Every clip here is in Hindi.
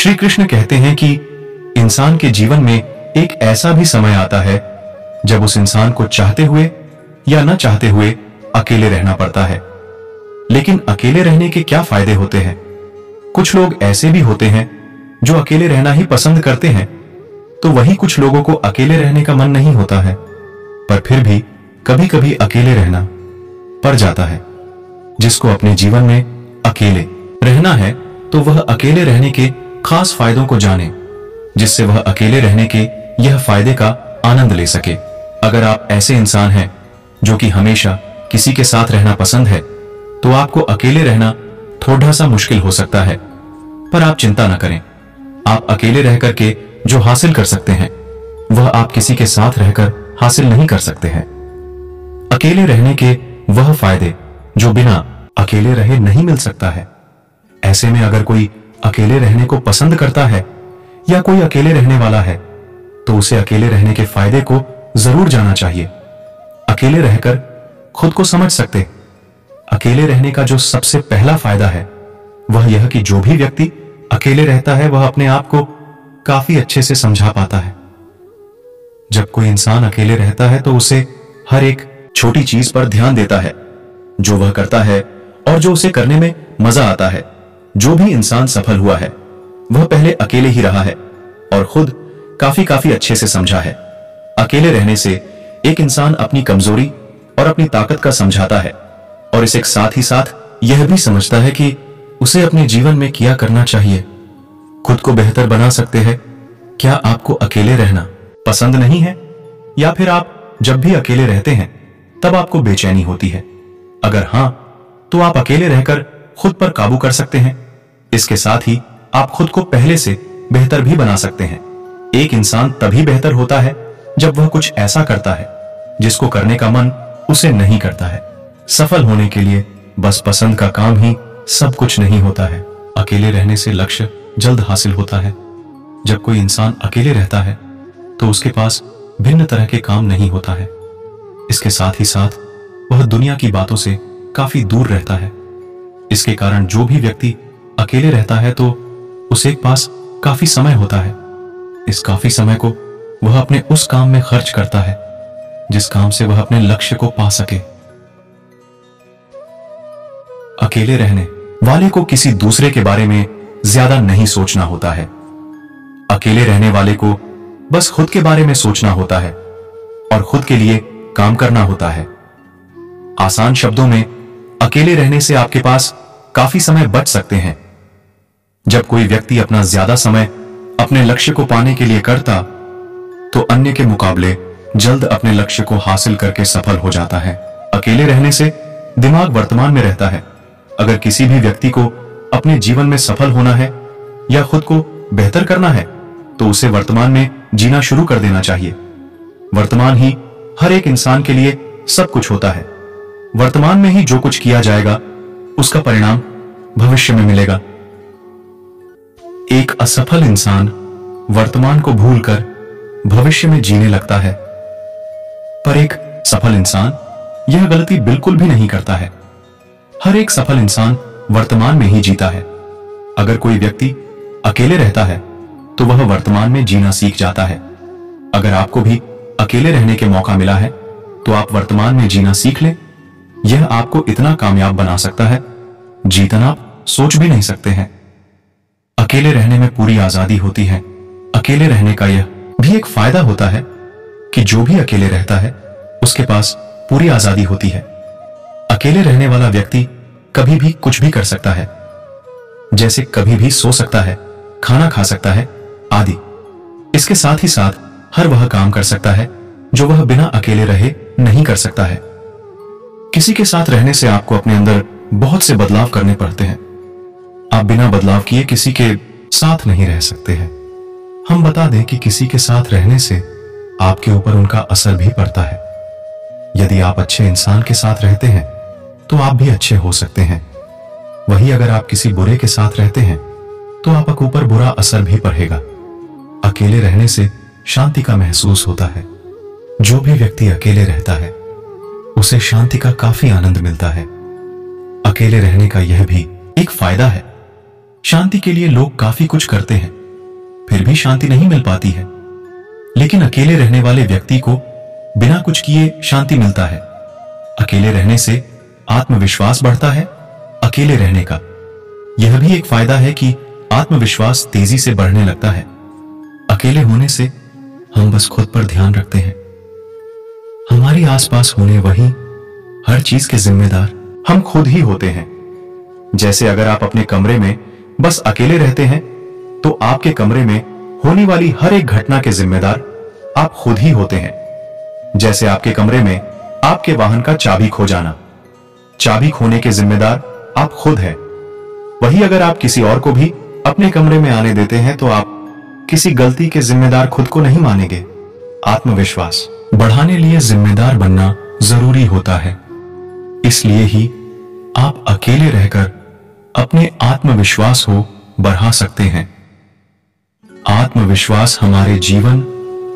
श्री कृष्ण कहते हैं कि इंसान के जीवन में एक ऐसा भी समय आता है जब उस इंसान को चाहते हुए या न चाहते हुए अकेले रहना पड़ता है। लेकिन अकेले रहने के क्या फायदे होते हैं? कुछ लोग ऐसे भी होते हैं जो अकेले रहना ही पसंद करते हैं, तो वही कुछ लोगों को अकेले रहने का मन नहीं होता है, पर फिर भी कभी कभी अकेले रहना पड़ जाता है। जिसको अपने जीवन में अकेले रहना है तो वह अकेले रहने के खास फायदों को जाने, जिससे वह अकेले रहने के यह फायदे का आनंद ले सके। अगर आप ऐसे इंसान हैं जो कि हमेशा किसी के साथ रहना पसंद है, तो आपको अकेले रहना थोड़ा सा मुश्किल हो सकता है, पर आप चिंता न करें। आप अकेले रह करके जो हासिल कर सकते हैं वह आप किसी के साथ रहकर हासिल नहीं कर सकते हैं। अकेले रहने के वह फायदे जो बिना अकेले रहे नहीं मिल सकता है। ऐसे में अगर कोई अकेले रहने को पसंद करता है या कोई अकेले रहने वाला है, तो उसे अकेले रहने के फायदे को जरूर जानना चाहिए। अकेले रहकर खुद को समझ सकते। अकेले रहने का जो सबसे पहला फायदा है वह यह कि जो भी व्यक्ति अकेले रहता है वह अपने आप को काफी अच्छे से समझा पाता है। जब कोई इंसान अकेले रहता है तो उसे हर एक छोटी चीज पर ध्यान देता है जो वह करता है और जो उसे करने में मजा आता है। जो भी इंसान सफल हुआ है वह पहले अकेले ही रहा है और खुद काफी अच्छे से समझा है। अकेले रहने से एक इंसान अपनी कमजोरी और अपनी ताकत का समझाता है और इसे साथ ही साथ यह भी समझता है कि उसे अपने जीवन में क्या करना चाहिए। खुद को बेहतर बना सकते हैं। क्या आपको अकेले रहना पसंद नहीं है, या फिर आप जब भी अकेले रहते हैं तब आपको बेचैनी होती है? अगर हां, तो आप अकेले रहकर खुद पर काबू कर सकते हैं। इसके साथ ही आप खुद को पहले से बेहतर भी बना सकते हैं। एक इंसान तभी बेहतर होता है जब वह कुछ ऐसा करता है जिसको करने का मन उसे नहीं करता है। सफल होने के लिए बस पसंद का काम ही सब कुछ नहीं होता है। अकेले रहने से लक्ष्य जल्द हासिल होता है। जब कोई इंसान अकेले रहता है तो उसके पास भिन्न तरह के काम नहीं होता है। इसके साथ ही साथ वह दुनिया की बातों से काफी दूर रहता है। इसके कारण जो भी व्यक्ति अकेले रहता है तो उसे पास काफी समय होता है। इस काफी समय को वह अपने उस काम में खर्च करता है जिस काम से वह अपने लक्ष्य को पा सके। अकेले रहने वाले को किसी दूसरे के बारे में ज्यादा नहीं सोचना होता है। अकेले रहने वाले को बस खुद के बारे में सोचना होता है और खुद के लिए काम करना होता है। आसान शब्दों में, अकेले रहने से आपके पास काफी समय बच सकते हैं। जब कोई व्यक्ति अपना ज्यादा समय अपने लक्ष्य को पाने के लिए करता, तो अन्य के मुकाबले जल्द अपने लक्ष्य को हासिल करके सफल हो जाता है। अकेले रहने से दिमाग वर्तमान में रहता है। अगर किसी भी व्यक्ति को अपने जीवन में सफल होना है या खुद को बेहतर करना है, तो उसे वर्तमान में जीना शुरू कर देना चाहिए। वर्तमान ही हर एक इंसान के लिए सब कुछ होता है। वर्तमान में ही जो कुछ किया जाएगा उसका परिणाम भविष्य में मिलेगा। एक असफल इंसान वर्तमान को भूलकर भविष्य में जीने लगता है, पर एक सफल इंसान यह गलती बिल्कुल भी नहीं करता है। हर एक सफल इंसान वर्तमान में ही जीता है। अगर कोई व्यक्ति अकेले रहता है तो वह वर्तमान में जीना सीख जाता है। अगर आपको भी अकेले रहने के मौका मिला है तो आप वर्तमान में जीना सीख लें। यह आपको इतना कामयाब बना सकता है जितना आप सोच भी नहीं सकते हैं। अकेले रहने में पूरी आजादी होती है। अकेले रहने का यह भी एक फायदा होता है कि जो भी अकेले रहता है उसके पास पूरी आजादी होती है। अकेले रहने वाला व्यक्ति कभी भी कुछ भी कर सकता है, जैसे कभी भी सो सकता है, खाना खा सकता है आदि। इसके साथ ही साथ हर वह काम कर सकता है जो वह बिना अकेले रहे नहीं कर सकता है। किसी के साथ रहने से आपको अपने अंदर बहुत से बदलाव करने पड़ते हैं। आप बिना बदलाव किए किसी के साथ नहीं रह सकते हैं। हम बता दें कि किसी के साथ रहने से आपके ऊपर उनका असर भी पड़ता है। यदि आप अच्छे इंसान के साथ रहते हैं तो आप भी अच्छे हो सकते हैं। वही अगर आप किसी बुरे के साथ रहते हैं तो आपके ऊपर बुरा असर भी पड़ेगा। अकेले रहने से शांति का महसूस होता है। जो भी व्यक्ति अकेले रहता है उसे शांति का काफी आनंद मिलता है। अकेले रहने का यह भी एक फायदा है शांति के लिए लोग काफी कुछ करते हैं, फिर भी शांति नहीं मिल पाती है। लेकिन अकेले रहने वाले व्यक्ति को बिना कुछ किए शांति मिलता है। अकेले रहने से आत्मविश्वास बढ़ता है। अकेले रहने का यह भी एक फायदा है कि आत्मविश्वास तेजी से बढ़ने लगता है। अकेले होने से हम बस खुद पर ध्यान रखते हैं। हमारी आसपास होने वही हर चीज के जिम्मेदार हम खुद ही होते हैं। जैसे अगर आप अपने कमरे में बस अकेले रहते हैं तो आपके कमरे में होने वाली हर एक घटना के जिम्मेदार आप खुद ही होते हैं। जैसे आपके कमरे में आपके वाहन का चाबी खो जाना, चाबी खोने के जिम्मेदार आप खुद हैं। वही अगर आप किसी और को भी अपने कमरे में आने देते हैं तो आप किसी गलती के जिम्मेदार खुद को नहीं मानेंगे। आत्मविश्वास बढ़ाने लिए जिम्मेदार बनना जरूरी होता है। इसलिए ही आप अकेले रहकर अपने आत्मविश्वास को बढ़ा सकते हैं। आत्मविश्वास हमारे जीवन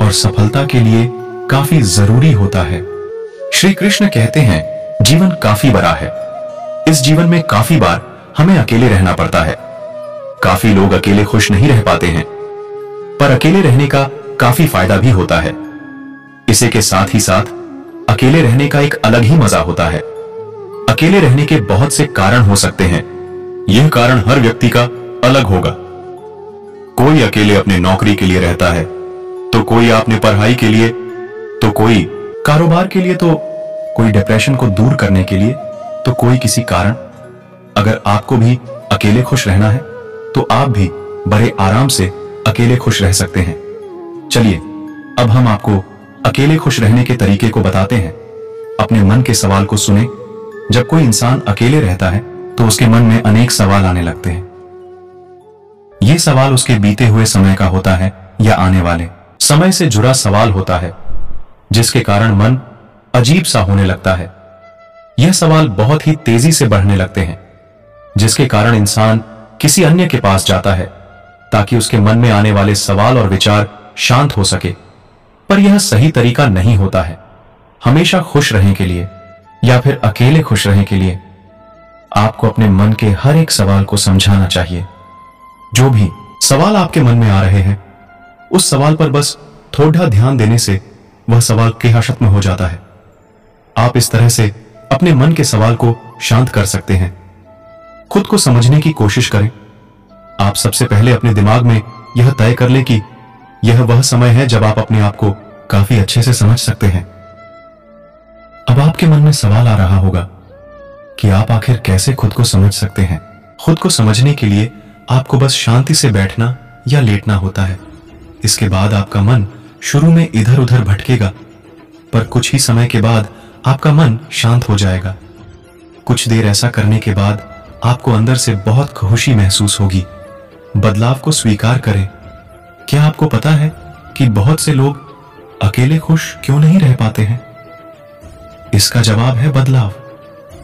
और सफलता के लिए काफी जरूरी होता है। श्री कृष्ण कहते हैं, जीवन काफी बड़ा है। इस जीवन में काफी बार हमें अकेले रहना पड़ता है। काफी लोग अकेले खुश नहीं रह पाते हैं, पर अकेले रहने का काफी फायदा भी होता है। इसी के साथ ही साथ अकेले रहने का एक अलग ही मजा होता है। अकेले रहने के बहुत से कारण हो सकते हैं। यह कारण हर व्यक्ति का अलग होगा। कोई अकेले अपने नौकरी के लिए रहता है, तो कोई अपने पढ़ाई के लिए, तो कोई कारोबार के लिए, तो कोई डिप्रेशन को दूर करने के लिए, तो कोई किसी कारण। अगर आपको भी अकेले खुश रहना है तो आप भी बड़े आराम से अकेले खुश रह सकते हैं। चलिए अब हम आपको अकेले खुश रहने के तरीके को बताते हैं। अपने मन के सवाल को सुने। जब कोई इंसान अकेले रहता है तो उसके मन में अनेक सवाल आने लगते हैं। ये सवाल उसके बीते हुए समय का होता है या आने वाले समय से जुड़ा सवाल होता है, जिसके कारण मन अजीब सा होने लगता है। यह सवाल बहुत ही तेजी से बढ़ने लगते हैं, जिसके कारण इंसान किसी अन्य के पास जाता है ताकि उसके मन में आने वाले सवाल और विचार शांत हो सके। पर यह सही तरीका नहीं होता है। हमेशा खुश रहने के लिए या फिर अकेले खुश रहने के लिए आपको अपने मन के हर एक सवाल को समझाना चाहिए। जो भी सवाल आपके मन में आ रहे हैं, उस सवाल पर बस थोड़ा ध्यान देने से वह सवाल खत्म हो जाता है। आप इस तरह से अपने मन के सवाल को शांत कर सकते हैं। खुद को समझने की कोशिश करें। आप सबसे पहले अपने दिमाग में यह तय कर लें कि यह वह समय है जब आप अपने आप को काफी अच्छे से समझ सकते हैं। अब आपके मन में सवाल आ रहा होगा कि आप आखिर कैसे खुद को समझ सकते हैं। खुद को समझने के लिए आपको बस शांति से बैठना या लेटना होता है। इसके बाद आपका मन शुरू में इधर उधर भटकेगा, पर कुछ ही समय के बाद आपका मन शांत हो जाएगा। कुछ देर ऐसा करने के बाद आपको अंदर से बहुत खुशी महसूस होगी। बदलाव को स्वीकार करें। क्या आपको पता है कि बहुत से लोग अकेले खुश क्यों नहीं रह पाते हैं? इसका जवाब है बदलाव।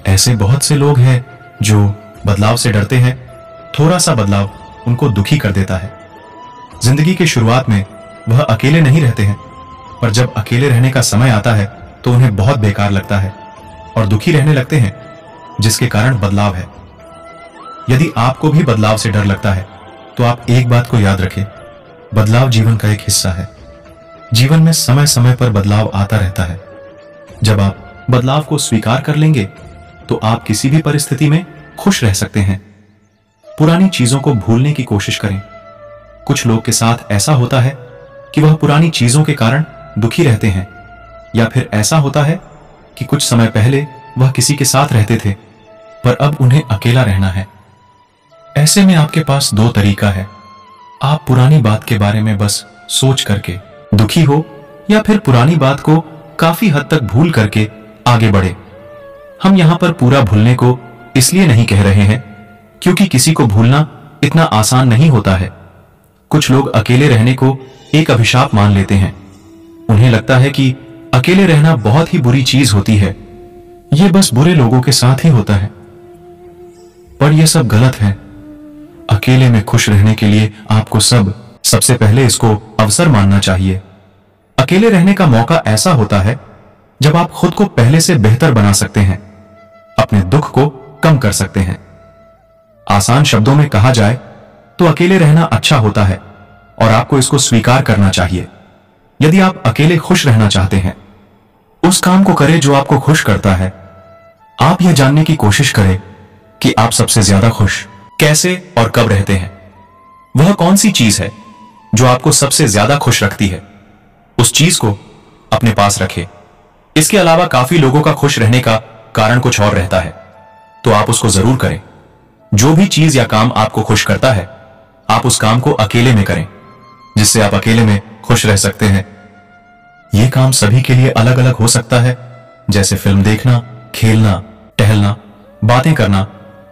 ऐसे बहुत से लोग हैं जो बदलाव से डरते हैं। थोड़ा सा बदलाव उनको दुखी कर देता है। जिंदगी की शुरुआत में वह अकेले नहीं रहते हैं, पर जब अकेले रहने का समय आता है तो उन्हें बहुत बेकार लगता है और दुखी रहने लगते हैं, जिसके कारण बदलाव है। यदि आपको भी बदलाव से डर लगता है तो आप एक बात को याद रखें, बदलाव जीवन का एक हिस्सा है। जीवन में समय समय पर बदलाव आता रहता है। जब आप बदलाव को स्वीकार कर लेंगे तो आप किसी भी परिस्थिति में खुश रह सकते हैं। पुरानी चीजों को भूलने की कोशिश करें। कुछ लोग के साथ ऐसा होता है कि वह पुरानी चीजों के कारण दुखी रहते हैं, या फिर ऐसा होता है कि कुछ समय पहले वह किसी के साथ रहते थे पर अब उन्हें अकेला रहना है। ऐसे में आपके पास दो तरीका है। आप पुरानी बात के बारे में बस सोच करके दुखी हो, या फिर पुरानी बात को काफी हद तक भूल करके आगे बढ़े। हम यहां पर पूरा भूलने को इसलिए नहीं कह रहे हैं क्योंकि किसी को भूलना इतना आसान नहीं होता है। कुछ लोग अकेले रहने को एक अभिशाप मान लेते हैं। उन्हें लगता है कि अकेले रहना बहुत ही बुरी चीज होती है, यह बस बुरे लोगों के साथ ही होता है। पर यह सब गलत है। अकेले में खुश रहने के लिए आपको सबसे पहले इसको अवसर मानना चाहिए। अकेले रहने का मौका ऐसा होता है जब आप खुद को पहले से बेहतर बना सकते हैं, अपने दुख को कम कर सकते हैं। आसान शब्दों में कहा जाए तो अकेले रहना अच्छा होता है और आपको इसको स्वीकार करना चाहिए। यदि आप अकेले खुश रहना चाहते हैं, उस काम को करें जो आपको खुश करता है। आप यह जानने की कोशिश करें कि आप सबसे ज्यादा खुश कैसे और कब रहते हैं। वह कौन सी चीज है जो आपको सबसे ज्यादा खुश रखती है, उस चीज को अपने पास रखें। इसके अलावा काफी लोगों का खुश रहने का कारण कुछ और रहता है, तो आप उसको जरूर करें। जो भी चीज या काम आपको खुश करता है, आप उस काम को अकेले में करें, जिससे आप अकेले में खुश रह सकते हैं। यह काम सभी के लिए अलग अलग हो सकता है, जैसे फिल्म देखना, खेलना, टहलना, बातें करना,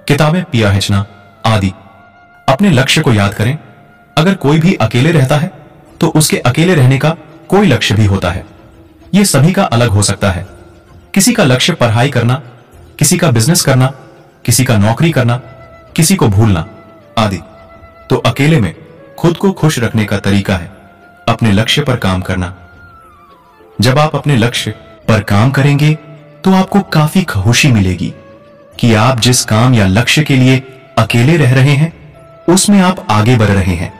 किताबें पिया आदि। अपने लक्ष्य को याद करें। अगर कोई भी अकेले रहता है तो उसके अकेले रहने का कोई लक्ष्य भी होता है। यह सभी का अलग हो सकता है। किसी का लक्ष्य पढ़ाई करना, किसी का बिजनेस करना, किसी का नौकरी करना, किसी को भूलना आदि। तो अकेले में खुद को खुश रखने का तरीका है अपने लक्ष्य पर काम करना। जब आप अपने लक्ष्य पर काम करेंगे तो आपको काफी खुशी मिलेगी कि आप जिस काम या लक्ष्य के लिए अकेले रह रहे हैं, उसमें आप आगे बढ़ रहे हैं।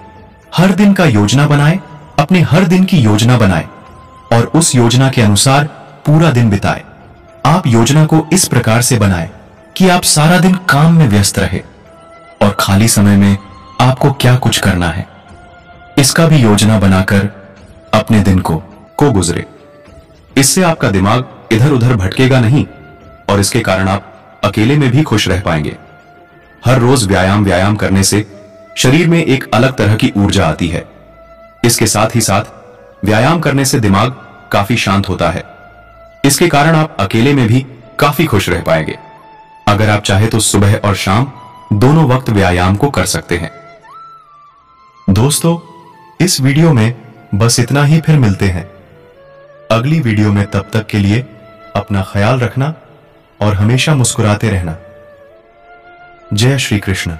हर दिन का योजना बनाएं, अपने हर दिन की योजना बनाएं और उस योजना के अनुसार पूरा दिन बिताएं। आप योजना को इस प्रकार से बनाएं कि आप सारा दिन काम में व्यस्त रहे और खाली समय में आपको क्या कुछ करना है, इसका भी योजना बनाकर अपने दिन को गुजरे। इससे आपका दिमाग इधर उधर भटकेगा नहीं और इसके कारण आप अकेले में भी खुश रह पाएंगे। हर रोज व्यायाम करने से शरीर में एक अलग तरह की ऊर्जा आती है। इसके साथ ही साथ व्यायाम करने से दिमाग काफी शांत होता है। इसके कारण आप अकेले में भी काफी खुश रह पाएंगे। अगर आप चाहे तो सुबह और शाम दोनों वक्त व्यायाम को कर सकते हैं। दोस्तों, इस वीडियो में बस इतना ही। फिर मिलते हैं अगली वीडियो में। तब तक के लिए अपना ख्याल रखना और हमेशा मुस्कुराते रहना। जय श्री कृष्ण।